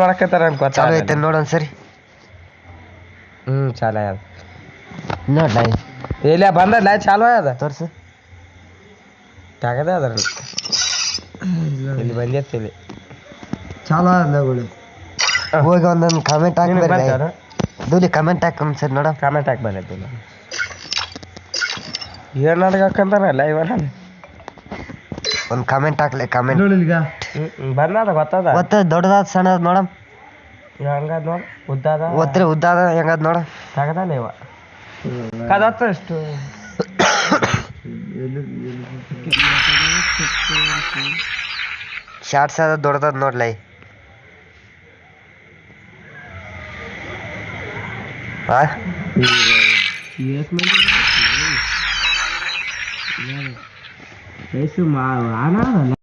ನೋಡಕತ್ತಾರ ಅಂತ ಚಾಲು ಐತೆ ನೋಡೊಂದ್ಸರಿ. ಚಾಲು ಆಗ್ಯದ ನೋಡ್ಲ ಇಲ್ಲ ಬಂದಲ್ಲ ಚಾಲು ಆಗ್ಯದ ತೋರ್ಸು. ತಗದ ಅದ್ರ ಇಲ್ಲಿ ಬಂದೈತಿ ಇಲ್ಲಿ ಚಾಲು ಆದಗಳು. ಹೋಗಿ ಒಂದೊಂದು ಕಾಮೆಂಟ್ ಹಾಕ್ಬಾರ್ದು ದೂಲಿ ಕಮೆಂಟ್ ಹಾಕಿ ಒಂದ್ಸರಿ ನೋಡ. ಕಾಮೆಂಟ್ ಹಾಕಿ ಬಂದೈತಿ ಏನು ನಾಟಕ ಹಾಕಂತಾನಲ್ಲ ಇವನ ಒಂದು ಕಾಮೆಂಟ್ ಹಾಕ್ಲಿ. ಕಾಮೆಂಟ್ ಬಂದದ ಗೊತ್ತದ ಗೊತ್ತದ ದೊಡ್ಡದಾದ ಸಣ್ಣದ ನೋಡಮ್. ಹಂಗದ ನೋಡ ಉದ್ದಾದ ಒತ್ತರಿ ಉದ್ದಾದ ಹೆಂಗದ ನೋಡ. ತಗದಲ್ಲ ಇವ ಕದತ್ತ ಎಷ್ಟು ಶಾರ್ಟ್ಸ್ ಅದ ದೊಡ್ಡದಾದ ನೋಡ್ಲ. ಆನಲ್ಲ